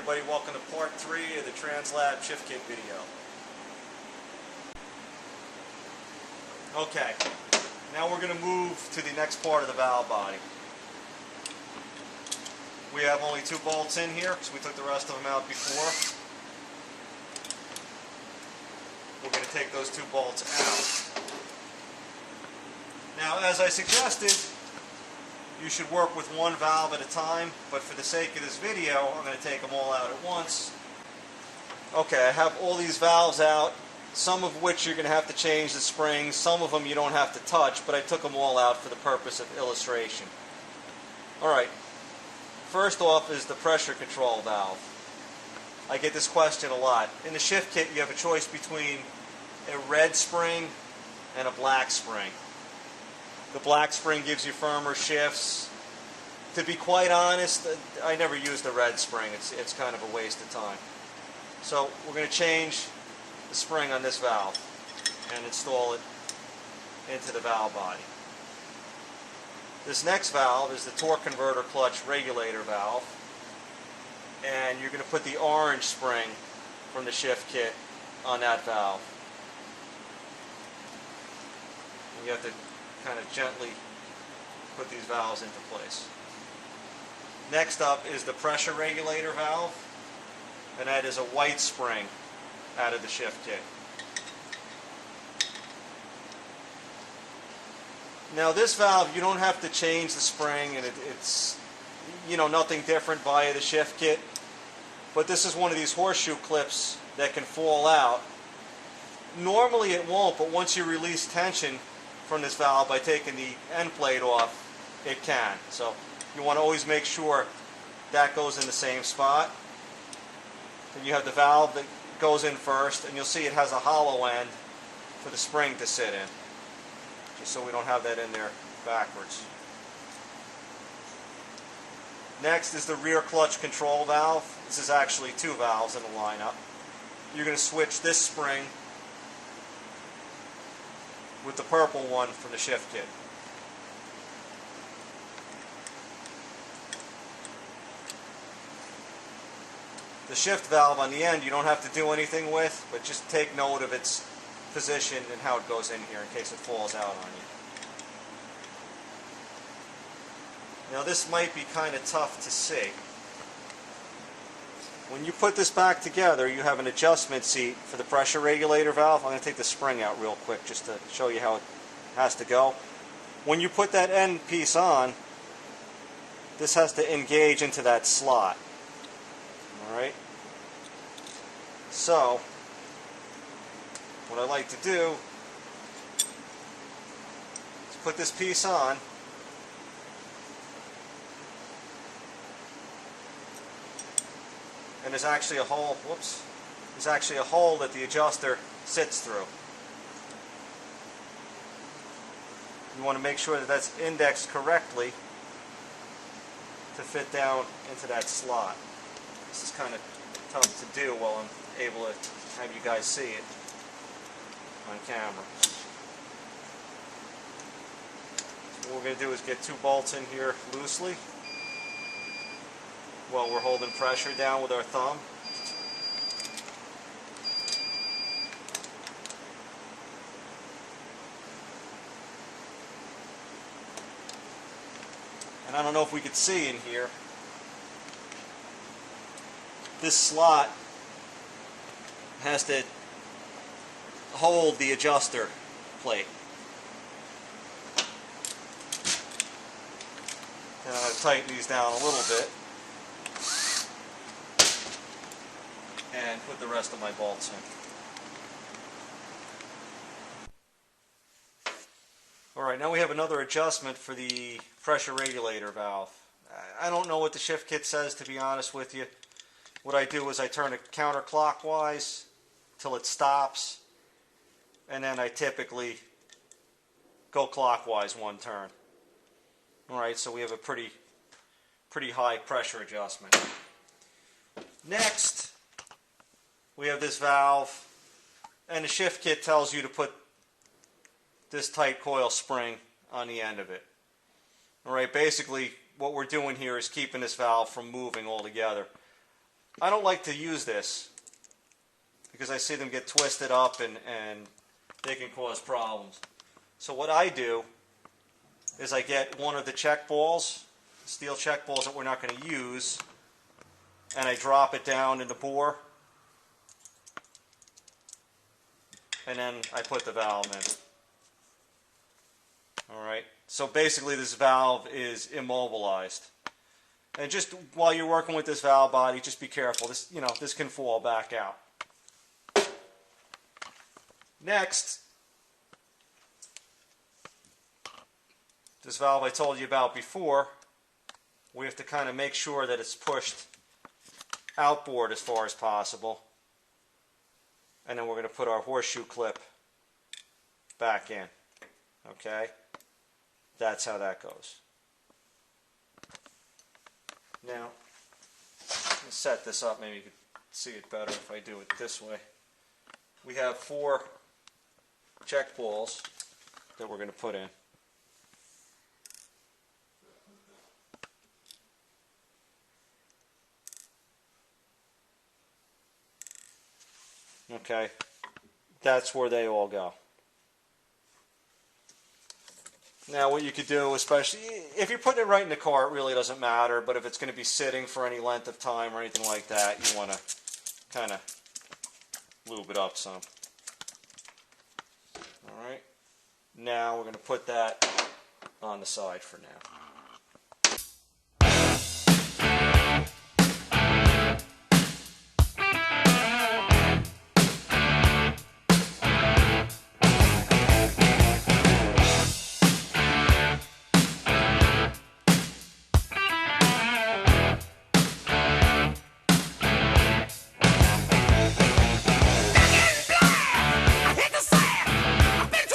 everybody, welcome to part 3 of the Translab shift kit video. Okay, now we're going to move to the next part of the valve body. We have only 2 bolts in here because we took the rest of them out before. We're going to take those 2 bolts out. Now, as I suggested, you should work with 1 valve at a time, but for the sake of this video, I'm going to take them all out at once. Okay, I have all these valves out, some of which you're going to have to change the springs, some of them you don't have to touch, but I took them all out for the purpose of illustration. Alright, first off is the pressure control valve. I get this question a lot. In the shift kit, you have a choice between a red spring and a black spring. The black spring gives you firmer shifts. To be quite honest, I never use the red spring. It's kind of a waste of time. So we're going to change the spring on this valve and install it into the valve body. This next valve is the torque converter clutch regulator valve, and you're going to put the orange spring from the shift kit on that valve. And you have to kind of gently put these valves into place. Next up is the pressure regulator valve, and that is a white spring out of the shift kit. Now this valve, you don't have to change the spring, and it's nothing different via the shift kit, but this is one of these horseshoe clips that can fall out. Normally it won't, but once you release tension from this valve by taking the end plate off, it can. So you want to always make sure that goes in the same spot. Then you have the valve that goes in first, and you'll see it has a hollow end for the spring to sit in, just so we don't have that in there backwards. Next is the rear clutch control valve. This is actually 2 valves in the lineup. You're going to switch this spring with the purple one from the shift kit. The shift valve on the end you don't have to do anything with, but just take note of its position and how it goes in here in case it falls out on you. Now this might be kind of tough to see. When you put this back together, you have an adjustment seat for the pressure regulator valve. I'm going to take the spring out real quick just to show you how it has to go. When you put that end piece on, this has to engage into that slot. Alright? So, what I like to do is put this piece on, and there's actually a hole, there's actually a hole that the adjuster sits through. You want to make sure that that's indexed correctly to fit down into that slot. This is kind of tough to do while I'm able to have you guys see it on camera. So what we're going to do is get 2 bolts in here loosely while we're holding pressure down with our thumb. And I don't know if we could see in here, this slot has to hold the adjuster plate. And I'm going to tighten these down a little bit and put the rest of my bolts in. Alright, now we have another adjustment for the pressure regulator valve. I don't know what the shift kit says, to be honest with you. What I do is I turn it counterclockwise till it stops, and then I typically go clockwise 1 turn. Alright, so we have a pretty high pressure adjustment. Next, we have this valve, and the shift kit tells you to put this tight coil spring on the end of it. Alright, basically what we're doing here is keeping this valve from moving altogether. I don't like to use this because I see them get twisted up and they can cause problems. So what I do is I get one of the check balls, steel check balls that we're not going to use, and I drop it down in the bore, and then I put the valve in. Alright, so basically this valve is immobilized. And just while you're working with this valve body, just be careful. This, this can fall back out. Next, this valve I told you about before, we have to kind of make sure that it's pushed outboard as far as possible. And then we're going to put our horseshoe clip back in. Okay? That's how that goes. Now, let's set this up. Maybe you could see it better if I do it this way. We have 4 check balls that we're going to put in. Okay, that's where they all go. Now what you could do, especially if you're putting it right in the car, it really doesn't matter, but if it's going to be sitting for any length of time or anything like that, you want to kind of lube it up some. Alright, now we're going to put that on the side for now.